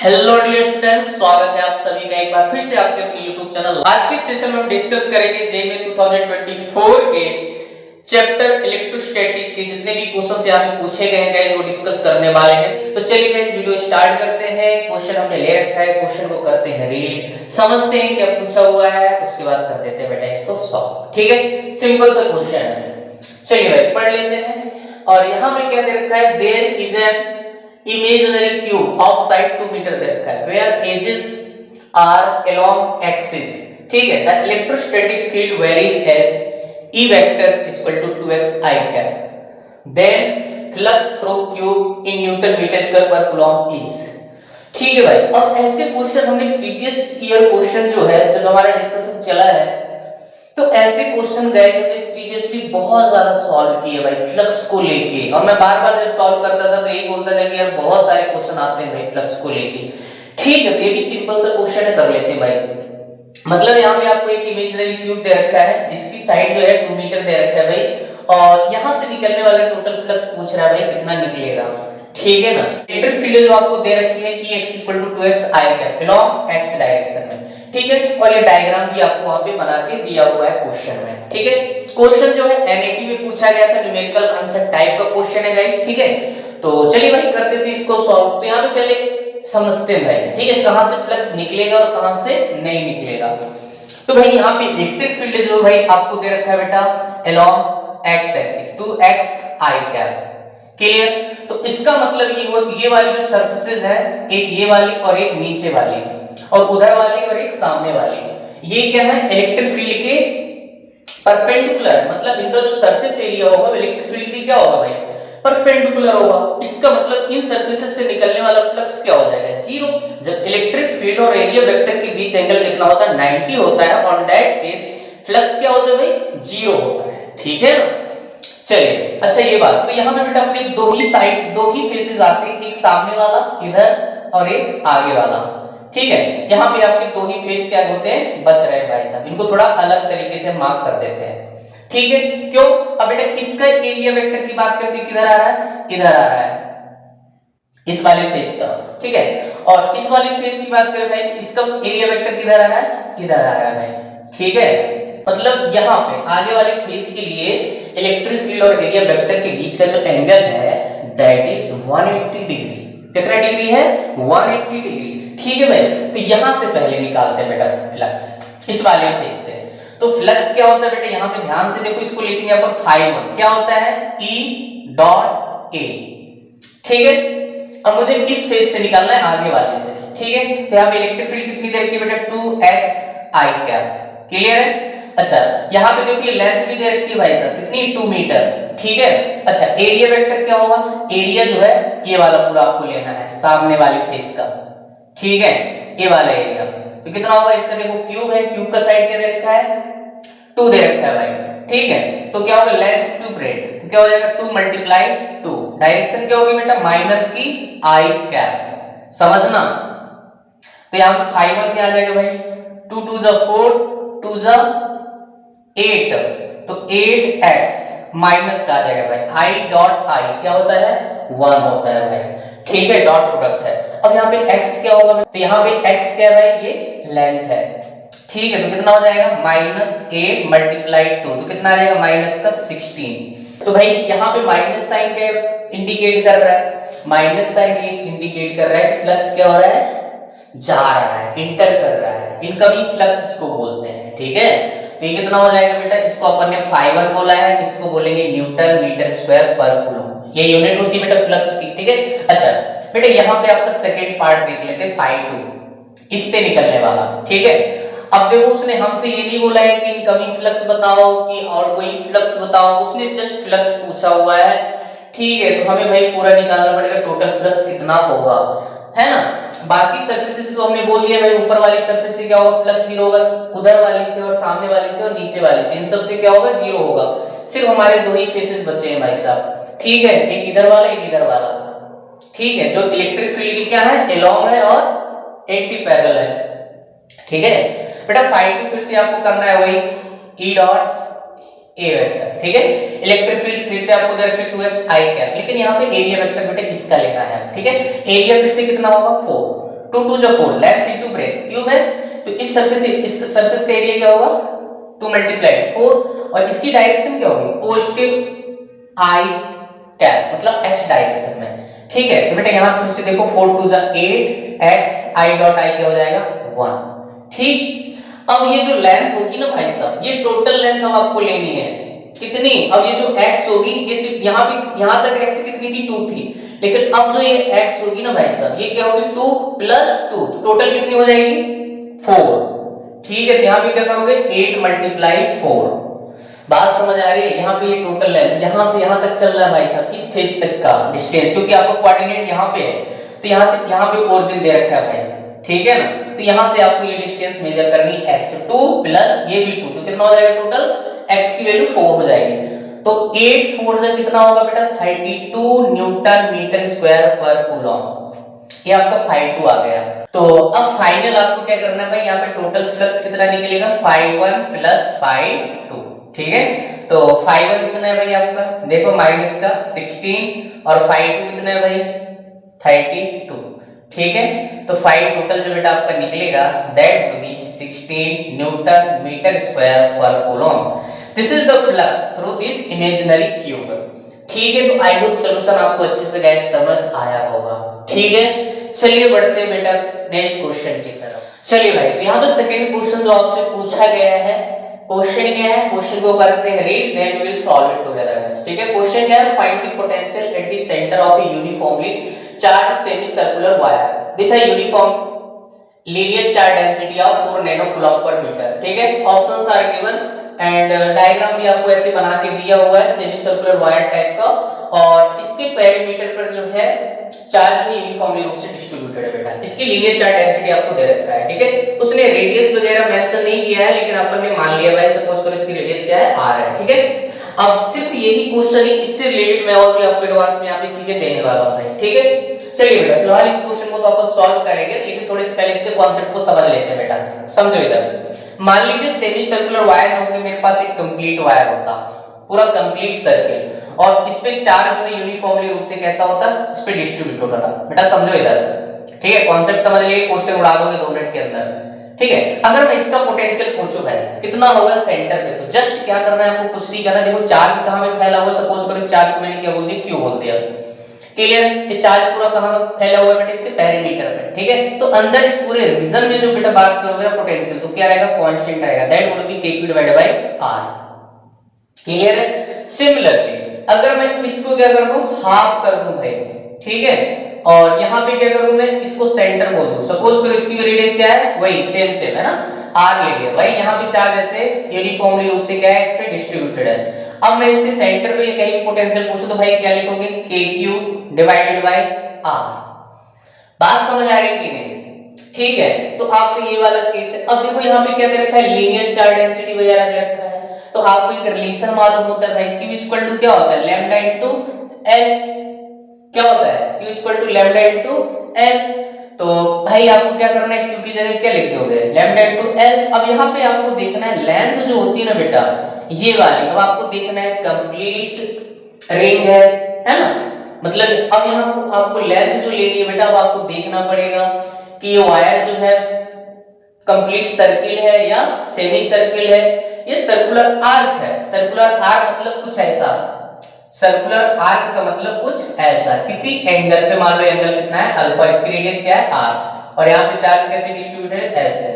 Hello dear students, स्वागत है आप सभी का एक बार फिर से आपके अपने YouTube चैनल। आज के सेशन में हम डिस्कस करेंगे जेईई 2024 के चैप्टर इलेक्ट्रोस्टैटिक के जितने भी क्वेश्चंस यहाँ पे पूछे गए हैं वो डिस्कस करने वाले हैं। तो चलिए गाइस वीडियो स्टार्ट करते हैं। क्वेश्चन हमने ले रखा है, क्वेश्चन को करते हैं रीड, समझते हैं क्या पूछा हुआ है, उसके बाद कर देते हैं बेटा इसको सॉल्व। ठीक है, सिंपल सा क्वेश्चन है। चलिए भाई पढ़ लेते हैं। और यहाँ पे क्या दे रखा है, there is an imaginary cube of side 2 meter दे रखा है where edges are along axis। ठीक है, the electrostatic field varies as E vector is equal to 2x I cap then flux through cube in Newton meter square per coulomb is। ठीक है भाई, अब ऐसे क्वेश्चन हमने प्रीवियस ईयर क्वेश्चन जो है जब हमारा डिस्कशन चला है तो ऐसे क्वेश्चन गए जो कि प्रीवियसली बहुत ज्यादा सॉल्व किए भाई फ्लक्स को लेके। और मैं बार-बार जब सॉल्व करता था तो यही बोलता था कि यार बहुत सारे क्वेश्चन आते हैं भाई फ्लक्स को लेके। ठीक है, तो ये भी सिंपल सा क्वेश्चन है, कर लेते हैं भाई। मतलब यहाँ पे आपको एक इमेजिनरी क्यूब दे रखा है जिसकी साइड जो है 2 मीटर दे रखा है भाई, और यहाँ से निकलने वाला टोटल फ्लक्स पूछ रहा है भाई कितना निकलेगा। ठीक है ना, इलेक्ट्रिक फील्ड जो आपको दे रखी है Ex = 2x I cap along x direction में। ठीक है, और ये डायग्राम भी आपको वहां पे बना के दिया हुआ है क्वेश्चन में। ठीक है, क्वेश्चन जो है एनईटी में पूछा गया था, न्यूमेरिकल आंसर टाइप का क्वेश्चन है गाइस। ठीक है, तो चलिए भाई कर देते हैं इसको सॉल्व। तो यहाँ पे पहले समझते हैं भाई, ठीक है, कहां से फ्लक्स निकलेगा और कहां से नहीं निकलेगा। तो भाई यहाँ पे इलेक्ट्रिक फील्ड जो भाई आपको दे रखा है बेटा along x axis 2x I cap। Clear, तो इसका मतलब ये वाली जो सरफेसेस है, एक ये वाली और एक नीचे वाली और उधर वाली और एक सामने वाली, ये क्या है इलेक्ट्रिक फील्ड के परपेंडिकुलर, मतलब इनका जो सरफेस एरिया होगा इलेक्ट्रिक फील्ड की क्या होगा भाई परपेंडिकुलर होगा। इसका मतलब इन सरफेसेस से निकलने वाला फ्लक्स क्या हो जाएगा, जीरो। जब इलेक्ट्रिक फील्ड और एरिया वेक्टर के बीच एंगल कितना होता है 90 होता है, ऑन दैट केस फ्लक्स क्या होता है भाई जीरो होता है। ठीक है, चलिए अच्छा ये बात। तो यहाँ पे बेटा अपने दो ही फेसेस आते हैं, एक सामने वाला इधर और एक आगे वाला। ठीक है, यहाँ पे आपके दो ही फेस क्या होते हैं बच रहे हैं भाई साहब, इनको थोड़ा अलग तरीके से मार्क कर देते हैं। ठीक है, क्यों, अब बेटा इसका एरिया वेक्टर की बात करते हैं, किधर आ रहा है इधर आ रहा है इस वाले फेस का। ठीक है, और इस वाले फेस की बात करें भाई इसका एरिया वेक्टर किधर आ रहा है इधर आ रहा है भाई। ठीक है, मतलब यहाँ पे आगे वाले फेस के लिए इलेक्ट्रिक फील्ड और एरिया वेक्टर के बीच का जो एंगल है दैट इज 180 डिग्री। कितना डिग्री है 180 डिग्री। ठीक है भाई, तो यहां से पहले निकालते हैं बेटा फ्लक्स इस वाले फेस से। तो फ्लक्स क्या होता है बेटा, यहाँ पे ध्यान से देखो, इसको लिखेंगे अपन φ1 क्या होता है E डॉट A। ठीक है, अब मुझे इस फेस से निकालना है आगे वाले से। ठीक है, तो यहाँ पे इलेक्ट्रिक फील्ड कितनी दे रखी है बेटा 2x I cap। क्लियर है, अच्छा यहाँ पे देखिए लेंथ भी दे रखी है भाई साहब कितनी 2 मीटर। ठीक है, अच्छा एरिया वेक्टर क्या होगा, एरिया जो है ये वाला पूरा आपको लेना है सामने वाले फेस का। ठीक है, ये वाला एरिया तो कितना होगा इसका, देखो क्यूब है, क्यूब का साइड क्या दे रखा है 2 दे रखा है भाई। ठीक है, तो क्या होगा लेंथ टू ब्रेड्थ, तो क्या हो जाएगा 2 × 2। डायरेक्शन क्या होगी बेटा माइनस की I कैप, समझना। तो यहाँ पे φ1 क्या आ जाएगा भाई 2 2 * 4 2 * 8, तो 8x माइनस का आ जाएगा भाई I डॉट I क्या होता है 1 होता है भाई। ठीक है, डॉट प्रोडक्ट है। अब यहाँ पे x क्या होगा, तो यहाँ पे x क्या है भाई ये लेंथ है। ठीक है, तो कितना हो जाएगा -8 × 2, तो कितना आ जाएगा माइनस का 16। तो भाई यहाँ पे माइनस साइन क्या इंडिकेट कर रहा है, माइनस साइन ये इंडिकेट कर रहा है प्लस क्या हो रहा है जा रहा है, इंटर कर रहा है, इनकमिंग फ्लक्स इसको बोलते हैं। ठीक है, तो ये कितना हो जाएगा बेटा, इसको अपन ने φ1 बोला है, इसको बोलेंगे Newton metre square per coulomb, ये यूनिट होती है बेटा फ्लक्स की। ठीक है, अच्छा बेटा यहाँ पे आपका सेकंड पार्ट देख लेते हैं φ2 इससे निकलने वाला। ठीक है, अब देखो उसने हमसे ये नहीं बोला है कि इनकमिंग फ्लक्स बताओ कि आउटगोइंग फ्लक्स बताओ, उसने जस्ट फ्लक्स पूछा हुआ है। ठीक है, तो हमें भाई पूरा निकालना पड़ेगा टोटल फ्लक्स कितना होगा, है ना। बाकी सरफेसेस तो हमने बोल दिया भाई, ऊपर वाली सरफेस से क्या होगा फ्लक्स जीरो होगा, उधर वाली से और सामने वाली से और नीचे वाली से इन सब से क्या होगा जीरो होगा। सिर्फ हमारे दो ही फेसेस बचे हैं भाई साहब। ठीक है, एक इधर वाला एक इधर वाला। ठीक है, जो इलेक्ट्रिक फील्ड की क्या है एलोंग है और एंटी पैरेलल है। ठीक है बेटा φ2 फिर से आपको करना है वही E डॉट ए वेक्टर, ठीक है। इलेक्ट्रिक फील्ड फिर से आपको दे रखे 2x i कैप, लेकिन यहाँ पे एरिया वेक्टर बेटा इसका लेना है, ठीक है। एरिया फिर से कितना होगा 4, 2 2 जा 4, लेंथ इंटू ब्रेथ क्यूब है, तो इस सरफेस का एरिया क्या होगा 2 मल्टीप्लाई 4, और इसकी डायरेक्शन क्या होगी पॉजिटिव आई कैप, मतलब x डायरेक्शन में, ठीक है। तो बेटा यहाँ फिर से देखो 4 2 जा 8, x i डॉट i क्या हो जाएगा 1, ठीक। अब ये जो लेंथ होगी ना भाई साहब, ये टोटल लेंथ हम आपको लेनी है कितनी, अब ये जो x होगी ये सिर्फ यहाँ तक x कितनी थी 2 थी, लेकिन अब जो ये x होगी ना भाई साहब ये क्या होगी 2 प्लस 2, टोटल कितनी हो जाएगी 4, ठीक है। तो यहाँ पे क्या करोगे 8 मल्टीप्लाई 4, बात समझ आ रही है। यहाँ पे ये टोटल लेंथ यहाँ से यहाँ तक चल रहा है भाई साहब, इस फेस तक का डिस्टेंस, क्योंकि आपको कोऑर्डिनेट यहाँ पे है, तो यहाँ से यहाँ पे ओरिजिन दे रखा है भाई, ठीक है ना। तो यहाँ से आपको ये डिस्टेंस मेजर करनी x 2 प्लस ये भी 2, तो कितना हो जाएगा टोटल x की वैल्यू 4 हो जाएगी। तो 8 4 से कितना होगा बेटा 32 Newton metre square per coulomb, ये आपका phi2 आ गया। तो अब फाइनल आपको क्या करना है भाई, यहाँ पे टोटल फ्लक्स कितना निकलेगा phi1 प्लस phi2, ठीक है। तो phi1 कितना है भाई आपका देखो माइनस का 16 और phi2 कितना है भाई 32, ठीक है। तो phi टोटल जो बेटा आपका निकलेगा that to be 16 newton metre square per coulomb. This is the flux through this imaginary cube, ठीक है। तो आई होप सॉल्यूशन आपको अच्छे से गाइस समझ आया होगा, ठीक है। चलिए बढ़ते हैं बेटा नेक्स्ट क्वेश्चन की तरफ। चलिए भाई तो यहाँ पे सेकंड क्वेश्चन जो आपसे पूछा गया है, क्वेश्चन क्या है, क्वेश्चन को करते हैं read then we will solve it together, ठीक है। क्वेश्चन क्या है, find the potential at the centre of a uniformly charged semi circular wire with a uniform linear charge density of 4 nano coulomb per metre, ठीक है। Options are given and diagram भी आपको ऐसे बना के दिया हुआ है सेमी सर्कुलर वायर टाइप का, और इसके पेरीमीटर पर जो है चार्ज में यूनिफॉर्मली रूप से डिस्ट्रीब्यूटेड है बेटा, इसकी लीनियर चार्ज डेंसिटी आपको दे रखा है, ठीक है। उसने रेडियस वगैरह मेंशन नहीं किया है, लेकिन अपन ने मान लिया भाई सपोज करो इसकी रेडियस क्या है r है, ठीक है। अब सिर्फ यही क्वेश्चन है, इससे रिलेटेड मैं और भी आपको एडवांस में यहाँ पे चीजें देने वाला हूं भाई, ठीक है। चलिए बेटा फिलहाल इस क्वेश्चन को तो अपन सॉल्व करेंगे, लेकिन थोड़े से पहले इसके कॉन्सेप्ट को समझ लेते हैं बेटा, समझो इधर। मान लीजिए सेमी सर्कुलर वायर होंगे, मेरे पास एक कंप्लीट वायर होता पूरा कंप्लीट सर्किल, और इस पे चार्ज में यूनिफॉर्मली रूप से कैसा होता है इस पे डिस्ट्रीब्यूट होता है बेटा, समझो इधर, ठीक है। कॉन्सेप्ट समझ लिए, क्वेश्चन उड़ा दोगे 2 मिनट के अंदर, ठीक है। अगर मैं इसका पोटेंशियल पूछूं भाई कितना होगा सेंटर पे, तो जस्ट क्या करना है आपको, कुछ नहीं करना, देखो चार्ज कहां में फैला हुआ है, सपोज करो इस चार्ज को मैंने क्या बोल दिया क्यू बोल दिया, क्लियर। ये चार्ज पूरा कहां फैला हुआ है बेटा इसके पेरीमीटर में, ठीक है। तो अंदर इस पूरे रीजन में जो बेटा बात करोगे ना पोटेंशियल, तो क्या रहेगा कांस्टेंट रहेगा, that would be kq divided by r, clear है। सिमिलरली अगर मैं इसको क्या कर दूं हाफ कर दूं भाई, ठीक है, और यहाँ पे क्या कर दूं मैं इसको सेंटर बोल दूं, सपोज करो इसकी रेडियस क्या है वही सेम है ना r ले लिया भाई, यहाँ पे चार्ज ऐसे यूनिफॉर्मली रूप से क्या है इस पे डिस्ट्रीब्यूटेड है। अब मैं इसके सेंटर पे कहीं पोटेंशियल पूछूं तो भाई क्या लिखोगे kq डिवाइडेड बाय r, बात समझ आ रही कि नहीं, ठीक है। तो आपको ये वाला केस है। अब देखो यहाँ पे क्या दे रखा है लीनियर चार्ज डेंसिटी वगैरह दे रखा है, तो आपको एक रिलेशन मालूम होता है भाई q इक्वल टू क्या होता है लैम्डा इनटू l, क्या होता है q equal to lambda into l। तो भाई आपको क्या करना है q की जगह क्या लिख दोगे लैम्डा इनटू l। अब यहाँ पे आपको देखना है लेंथ जो होती है ना बेटा ये वाली, अब आपको देखना है कंप्लीट रिंग है ना, मतलब अब यहाँ आपको लेंथ जो लेनी है बेटा अब आपको देखना पड़ेगा कि ये वायर जो है कंप्लीट सर्किल है या सेमी सर्किल है, ये सर्कुलर आर्क है। सर्कुलर आर्क मतलब कुछ ऐसा, सर्कुलर आर्क का मतलब कुछ ऐसा किसी एंगल पे, मान लो एंगल कितना है अल्फा, इसकी रेडियस क्या है r, और यहाँ पे चार्ज कैसे डिस्ट्रीब्यूटेड है ऐसे,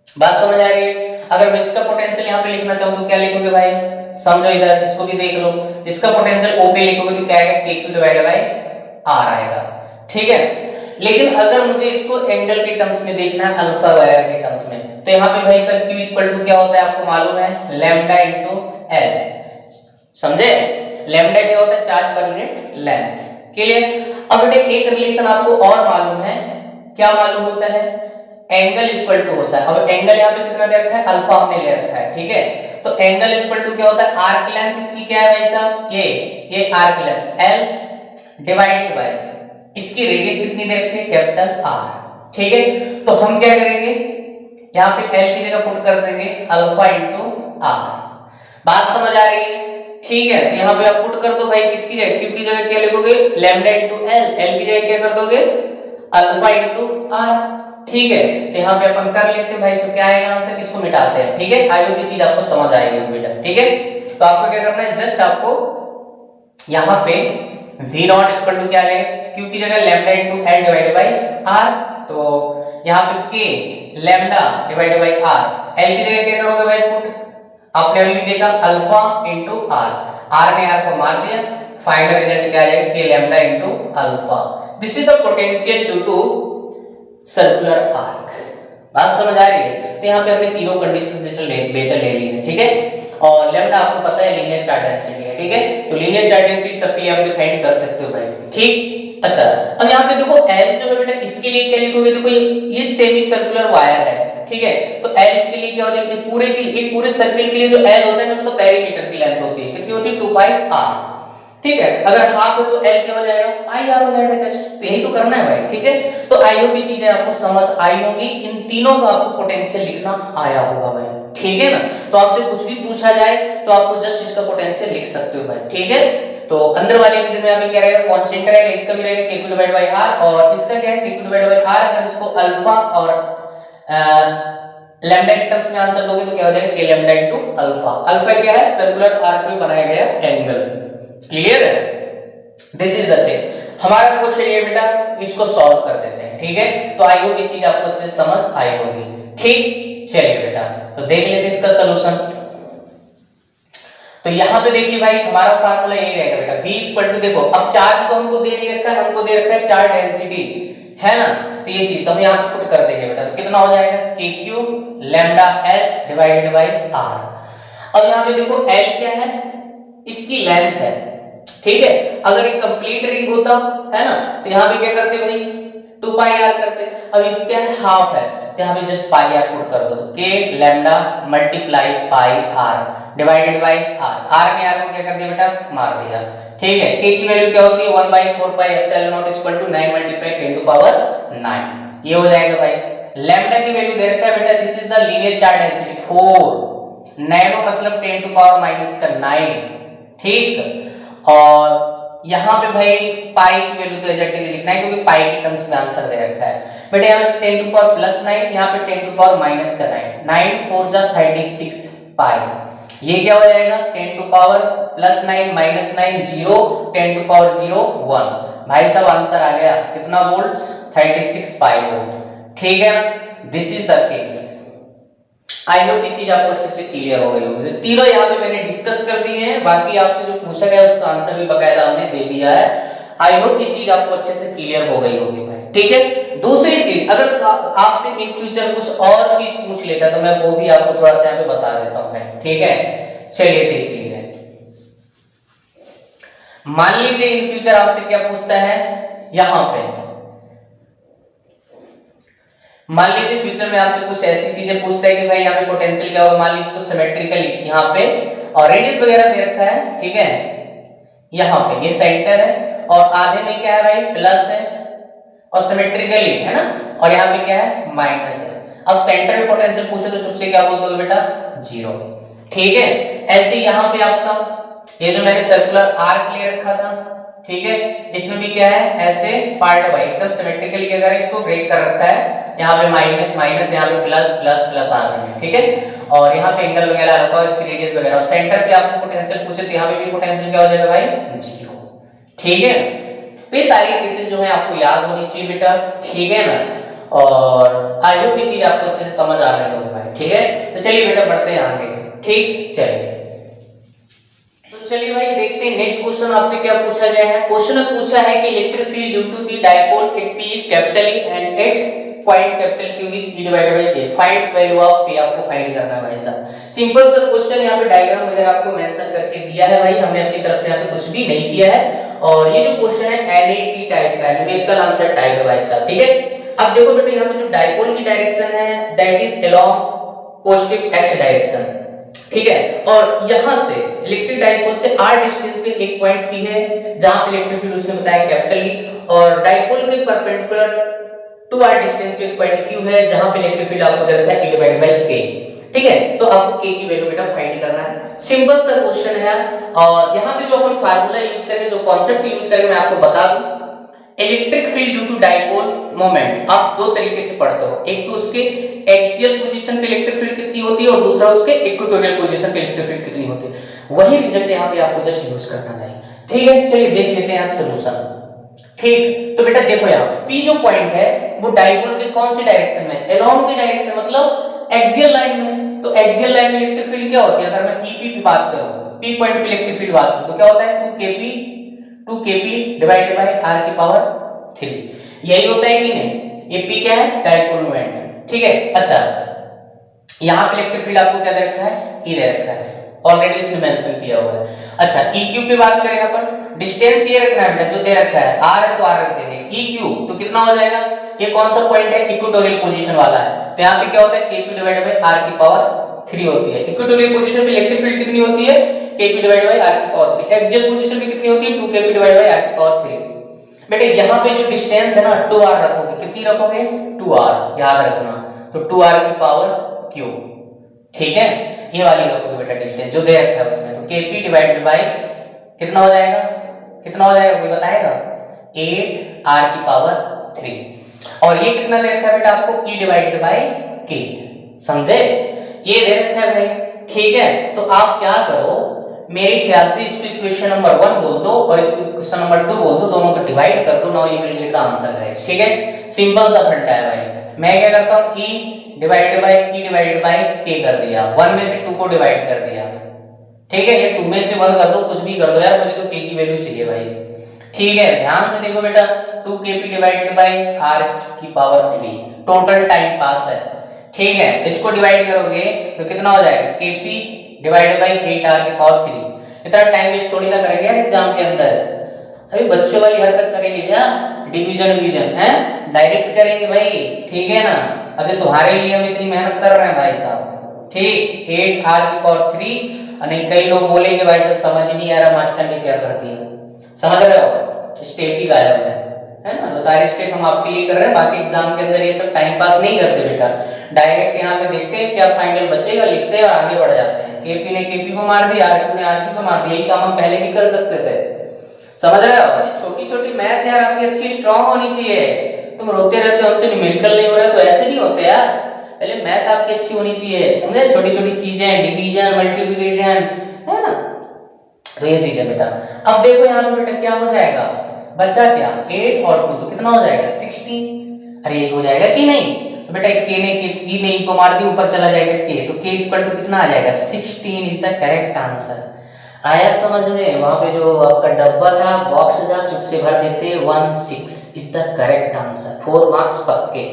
बात समझ आ रही है। अगर मैं इसका पोटेंशियल यहाँ पे लिखना चाहूँ तो क्या लिखोगे भाई, समझो इधर, इसको भी देख लो, इसका पोटेंशियल O पे लिखोगे तो क्या आएगा kq डिवाइडेड बाय r आएगा, ठीक है। लेकिन अगर मुझे इसको एंगल के टर्म्स में देखना है अल्फा वायर के टर्म्स में, तो यहाँ पे भाई सर q इक्वल टू क्या होता है आपको मालूम है लैम्डा इनटू l, समझे। लैम्डा क्या होता है charge per unit length, clear. अब बेटा एक रिलेशन आपको और मालूम है, क्या मालूम होता है एंगल इक्वल टू होता है। अब एंगल यहाँ पे कितना दे रखा है अल्फा हमने ले रखा है, ठीक है। तो एंगल इक्वल टू क्या होता है आर्क लेंथ, इसकी क्या है भाई साहब ये arc length l divided by इसकी रेडियस कितनी दे रखी है कैपिटल R, ठीक है। तो हम क्या करेंगे यहाँ पे l की जगह पुट कर देंगे अल्फा इनटू r, बात समझ आ रही है? ठीक है, तो यहाँ पे आप पुट कर दो भाई किसकी जगह, क्यू की जगह क्या लिखोगे, लैम्डा इनटू एल, एल की जगह क्या कर दोगे, अल्फा इनटू आर। ठीक है, तो यहाँ पे अपन कर लेते हैं भाई, तो क्या आएगा आंसर, इसको मिटाते हैं। ठीक है, आई होप ये चीज आपको समझ आएगी बेटा। ठीक है, तो आपको क्या करना है, जस्ट आपको यहाँ पे v नॉट इक्वल टू क्या लेंगे, q की जगह lambda into l divided by r, तो यहाँ पे k lambda divided by r, l की जगह क्या करोगे भाई पुट, आपने अभी भी देखा अल्फा इनटू r, r ने r को मार दिया, फाइनल रिजल्ट क्या आ जाएगा, k lambda into alpha. This is the potential due to circular arc. बात समझ आ रही है? तो यहाँ पे आपने तीनों कंडीशन बेटर ले ली है। ठीक है, और लैम्डा आपको पता है लीनियर चार्ज डेंसिटी है। ठीक है, तो लीनियर चार्ज डेंसिटी सबके लिए आप डिफाइन कर सकते हो भाई। ठीक, अच्छा अब यहाँ पे देखो L जो है बेटा, इसके लिए क्या लिखोगे, देखो ये सेमी सर्कुलर वायर है। ठीक है, तो L इसके लिए क्या हो जाएगा, पूरे के एक पूरे सर्कल के लिए जो L होता है उसका पेरीमीटर की लेंथ होती है, कितनी होती है, 2 पाई r। ठीक है, अगर हाफ हो तो L क्या हो जाएगा, आई आर हो जाएगा। जस्ट यही तो करना है भाई। ठीक है, तो आई होप ये चीजें आपको समझ आई होंगी, इन तीनों का आपको पोटेंशियल लिखना आया होगा भाई। ठीक है ना, तो आपसे कुछ भी पूछा जाए तो आपको जस्ट इसका पोटेंशियल लिख सकते हो भाई। ठीक है, तो अंदर वाले रीजन में यहाँ पे क्या रहेगा, कांस्टेंट रहेगा, इसका भी रहेगा k डिवाइड बाय r, और इसका क्या है k डिवाइड बाय r। अगर इसको अल्फा और लैम्डा के टर्म्स में आंसर दोगे तो क्या हो जाएगा, k lambda into alpha. Alpha क्या है, सर्कुलर आर्क में बनाया गया एंगल। क्लियर है? This is the thing. हमारा क्वेश्चन ये बेटा, इसको सॉल्व कर देते हैं। ठीक है, तो आई होप ये चीज आपको अच्छे से समझ आई होगी। ठीक, चलिए बेटा तो देख लेते इसका सॉल्यूशन। तो यहाँ पे देखिए भाई, हमारा फार्मूला यही रहेगा बेटा, v इक्वल टू, देखो अब चार्ज तो हमको दे नहीं रखा है, हमको दे रखा है चार्ज डेंसिटी, है ना, तो ये चीज तो हम यहाँ पुट कर देंगे बेटा, तो कितना हो जाएगा, k cube lambda l divided by r। अब यहाँ पे देखो l क्या है, इसकी लेंथ है। ठीक है, अगर एक कंप्लीट रिंग होता है ना, तो यहाँ पे क्या करते भाई, 2 पाई r करते। अब इसका हाफ है, तो यहाँ पे जस्ट पाई r पुट कर दो, तो k lambda multiply pi r divided by r। r ने r को क्या कर दिया बेटा, मार दिया। ठीक है, k की वैल्यू क्या होती है, 1/4 pi epsilon naught equal to 9 multiply 10 to power 9, ये हो जाएगा भाई। लैम्डा की वैल्यू दे रखा है बेटा, this is the linear charge density 4, nano मतलब 10 टू पावर माइनस का 9। ठीक, और यहाँ पे भाई पाई की वैल्यू तो एग्जैक्टली लिखना है, क्योंकि पाई के टर्म्स में आंसर दे रखा है बेटा। यहाँ पे 10 टू पावर प्लस 9, यहाँ पे 10 टू पावर माइनस का 9, 9 4 जा 36 पाई, ये क्या हो जाएगा, 10 to power plus 9 minus 9 0, 10 to power 0 1। भाई साहब आंसर आ गया कितना वोल्ट्स, 36 पाई वोल्ट। ठीक है, this is the case. I hope ये चीज आपको अच्छे से क्लियर हो गई होगी। तीनों यहाँ पे मैंने डिस्कस कर दिए हैं, बाकी आपसे जो पूछा गया उसका आंसर भी बकायदा हमने दे दिया है। आई होप ये चीज आपको अच्छे से क्लियर हो गई होगी भाई। ठीक है, दूसरी चीज, अगर आपसे इन फ्यूचर कुछ और चीज पूछ लेता तो मैं वो भी आपको थोड़ा सा यहाँ पे बता देता हूँ भाई। ठीक है, चलिए देख लीजिए। मान लीजिए इन फ्यूचर आपसे क्या पूछता है, यहाँ पे मान लीजिए फ्यूचर में आपसे कुछ ऐसी चीजें पूछता है कि भाई यहाँ पे पोटेंशियल क्या होगा, मान लीजिए इसको सिमेट्रिकली यहाँ पे और रेडियस वगैरह दे रखा है। ठीक है, यहाँ पे ये सेंटर है और आधे में क्या है भाई, प्लस है, और सिमेट्रिकली है ना, और यहाँ पे क्या है, माइनस है। अब सेंटर में पोटेंशियल पूछे तो सबसे क्या बोल दोगे बेटा, 0। ठीक है, ऐसे यहाँ पे आपका ये जो मैंने सर्कुलर आर्क ले रखा था, ठीक है, इसमें भी क्या है, ऐसे पार्ट बाय एकदम सिमेट्रिकली अगर इसको ब्रेक कर रखा है, यहाँ पे माइनस माइनस, यहाँ पे प्लस प्लस प्लस आ रहे हैं। ठीक है, और यहाँ पे एंगल वगैरह रखा है, इसकी रेडियस वगैरह, और सेंटर पे आपको पोटेंशियल पूछे तो यहाँ पे भी पोटेंशियल क्या हो जाएगा भाई, 0। ठीक है, तो ये सारी केसेस जो है आपको याद होनी चाहिए बेटा। ठीक है ना, और आई होप ये चीज आपको अच्छे से समझ आ गई होगी भाई। ठीक है, तो चलिए बेटा बढ़ते हैं आगे। ठीक, चलिए तो चलिए भाई देखते हैं नेक्स्ट क्वेश्चन आपसे क्या पूछा गया है। क्वेश्चन में पूछा है कि electric field due to the dipole at P is capital E and at point capital Q is E divided by K, find value of P आपको फाइंड करना है भाई साहब। सिंपल सा क्वेश्चन, यहाँ पे डायग्राम वगैरह आपको मेंशन करके दिया है भाई, हमने अपनी तरफ से यहाँ पे कुछ भी नहीं किया है, और ये जो क्वेश्चन है NAT टाइप का, न्यूमेरिकल आंसर टाइप है भाई साहब। ठीक है, अब देखो बेटा यहाँ पे जो डाइपोल की डायरेक्शन है that is along positive x direction. ठीक है, और यहां से इलेक्ट्रिक डाइपोल से r डिस्टेंस पे एक पॉइंट P है जहां पे इलेक्ट्रिक फील्ड उसने बताया कैपिटल E, और डाइपोल के परपेंडिकुलर टू r डिस्टेंस पे एक पॉइंट Q है जहां पे इलेक्ट्रिक फील्ड आपको दे रखा है E डिवाइडेड बाय K। ठीक है, तो आपको के की वैल्यू बेटा फाइंड करना है। सिंपल सा क्वेश्चन है। और यहाँ पे जो अपन फार्मूला यूज करेंगे, जो कॉन्सेप्ट यूज करेंगे, मैं आपको बता दूं। Electric field due to dipole moment आप दो तरीके से पढ़ते हो, एक तो उसके एक्सियल पोजीशन पे इलेक्ट्रिक फील्ड कितनी होती है और दूसरा उसके इक्वेटोरियल पोजीशन पे इलेक्ट्रिक फील्ड कितनी होती है। वही रिजल्ट यहाँ पे आपको जस्ट यूज करना है। ठीक है, चलिए देख लेते हैं सॉल्यूशन। ठीक, तो बेटा देखो यहाँ P जो पॉइंट है वो डाइपोल के कौन सी डायरेक्शन में, अलोंग की डायरेक्शन, मतलब एक्सियल लाइन में। तो एक्सियल लाइन में इलेक्ट्रिक फील्ड क्या होती है, अगर मैं EP की बात करूं, P पॉइंट पे इलेक्ट्रिक फील्ड बात करूं तो क्या होता है 2kp डिवाइडेड बाय r की पावर 3। यही होता है कि नहीं, ये P क्या है, डाइपोल मोमेंट। ठीक है, अच्छा यहाँ पे इलेक्ट्रिक फील्ड आपको क्या दे रखा है, E दे रखा है, ऑलरेडी इसने मेंशन किया हुआ है। अच्छा EQ पे बात करें अपन, डिस्टेंस ये रखना है बेटा जो दे रखा है r है तो r रख देंगे, EQ तो कितना हो जाएगा, ये कौन सा पॉइंट है, इक्वेटोरियल पोजीशन वाला है, तो यहाँ पे क्या होता है kp डिवाइडेड बाय r की पावर 3 होती है। इक्वेटोरियल पोजीशन पे इलेक्ट्रिक फील्ड कितनी होती है, kp डिवाइडेड बाय r की पावर 3। एक्सियल पोजीशन पे कितनी होती है, 2kp डिवाइडेड बाय r की पावर 3। बेटे यहाँ पे जो डिस्टेंस है ना 2r रखोगे, कितनी रखोगे, 2r, याद रखना, तो 2r की पावर क्यूब। ठीक है, ये वाली रखोगे बेटा डिस्टेंस जो दे रखा है उसमें, तो kp डिवाइडेड बाय कितना हो जाएगा, कितना हो जाएगा कोई बताएगा, 8r की पावर 3। और ये कितना दे रखा है बेटा आपको, e डिवाइडेड बाय k, समझे, ये दे रखा है भाई। ठीक है, तो आप क्या करो, मेरे ख्याल से इसको इक्वेशन नंबर 1 बोल दो और इक्वेशन नंबर 2 बोल दो, दोनों को डिवाइड कर दो, now you will get the answer है। ठीक है, सिंपल सा फंडा है भाई। मैं क्या करता हूं, e डिवाइडेड बाय k कर दिया, 1 में से 2 को डिवाइड कर दिया। ठीक है, ये 2 में से 1 कर दो, कुछ भी कर दो यार, मुझे तो k की वैल्यू चाहिए भाई। ठीक है, ध्यान से देखो बेटा, 2kp डिवाइडेड बाय r की पावर 3, टोटल टाइम पास है। ठीक है, इसको डिवाइड करोगे तो कितना हो जाएगा, kp डिवाइडेड बाय 8r की पावर 3। इतना टाइम वेस्ट थोड़ी ना करेंगे यार एग्जाम के अंदर, अभी बच्चों वाली हरकत करेंगे क्या, डिवीजन है, डायरेक्ट करेंगे भाई। ठीक है ना, अभी तुम्हारे लिए हम इतनी मेहनत कर रहे हैं भाई साहब। ठीक, 8r की पावर 3। और नहीं कई लोग बोलेंगे भाई साहब समझ नहीं आ रहा मास्टर ने क्या कर दिया, समझ रहे हो, स्टेप ही गायब है ना, तो सारे स्टेप हम आपके लिए कर रहे हैं, बाकी एग्जाम के अंदर ये सब टाइम पास नहीं करते बेटा, डायरेक्ट यहाँ पे देखते हैं क्या फाइनल बचेगा, लिखते हैं और आगे बढ़ जाते हैं। केपी ने केपी को मार दिया, आरक्यू ने आरक्यू को मार दिया, यही काम हम पहले भी कर सकते थे, समझ रहे हो। छोटी छोटी मैथ यार आपकी अच्छी स्ट्रांग होनी चाहिए, तुम रोते रहते हो हमसे न्यूमेरिकल नहीं हो रहा तो ऐसे नहीं होते यार, पहले मैथ आपकी अच्छी होनी चाहिए, समझे, छोटी छोटी चीजें, डिवीजन मल्टीप्लिकेशन, है ना, तो ये चीज है बेटा। अब देखो यहाँ पे बेटा क्या हो जाएगा, बचा क्या, 8 और 2 तो कितना हो जाएगा 16। अरे ये हो जाएगा कि नहीं, तो बेटा k ने e ने e को मार दी, ऊपर चला जाएगा k, तो k इक्वल टू कितना आ जाएगा 16 इज द करेक्ट आंसर। आया समझ में, वहां पे जो आपका डब्बा था बॉक्स था चुप से भर देते, 16 is the correct answer, 4 marks पक्के,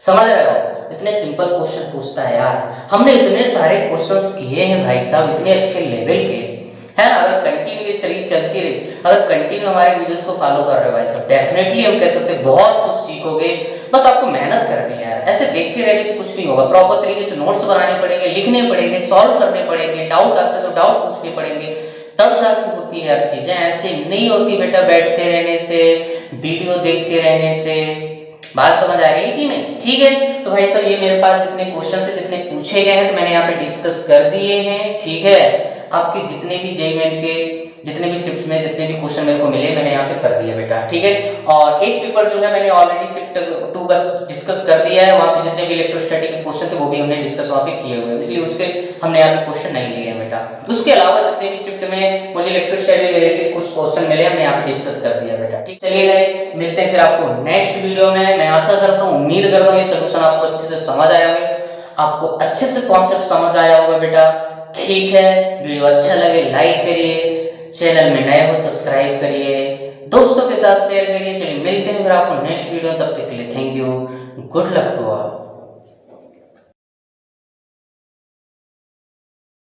समझ रहे हो। इतने सिंपल क्वेश्चन पूछता है यार, हमने इतने सारे क्वेश्चंस किए हैं भाई साहब, इतने अच्छे लेवल के, है ना। अगर कंटिन्यू ये सीरीज चलती रही, अगर कंटिन्यू हमारे वीडियोस को फॉलो कर रहे हो भाई साहब, डेफिनेटली हम कह सकते हैं बहुत कुछ सीखोगे, बस आपको मेहनत करनी है यार, ऐसे देखते रहने से कुछ नहीं होगा, प्रॉपर तरीके से नोट्स बनाने पड़ेंगे, लिखने पड़ेंगे, सॉल्व करने पड़ेंगे, डाउट आता है तो डाउट पूछने पड़ेंगे, तब जाके होती है हर चीजें, ऐसे नहीं होती बेटा बैठते रहने से, वीडियो देखते रहने से। बात समझ आ रही है कि नहीं, ठीक है। तो भाई साहब ये मेरे पास जितने क्वेश्चन से जितने पूछे गए हैं तो मैंने यहाँ पे डिस्कस कर दिए हैं, ठीक है। आपके जितने भी जेईई के जितने भी शिफ्ट में जितने भी क्वेश्चन मेरे को मिले मैंने यहाँ पे कर दिया बेटा, ठीक है। और एक पेपर जो है मैंने ऑलरेडी शिफ्ट 2 का डिस्कस कर दिया है, वहाँ पे जितने भी इलेक्ट्रोस्टैटिक के क्वेश्चन थे वो भी हमने डिस्कस वहाँ पे किए हुए हैं, इसलिए उसके हमने यहाँ पे क्वेश्चन नहीं लिए हैं बेटा। उसके अलावा जितने भी शिफ्ट में मुझे इलेक्ट्रोस्टैटिक रिलेटेड कुछ क्वेश्चन मिले हमने यहाँ पे डिस्कस कर दिया बेटा, ठीक। चलिए गाइस मिलते हैं फिर आपको नेक्स्ट वीडियो में। मैं आशा करता हूँ, उम्मीद करता हूँ ये सोल्यूशन आपको अच्छे से समझ आया होगा, आपको अच्छे से कॉन्सेप्ट समझ आया होगा बेटा, ठीक है। वीडियो अच्छा लगे लाइक करिए, चैनल में नए हो सब्सक्राइब करिए, दोस्तों के साथ शेयर करिए। चलिए मिलते हैं फिर आपको नेक्स्ट वीडियो, तब तक के लिए thank you, good luck to all.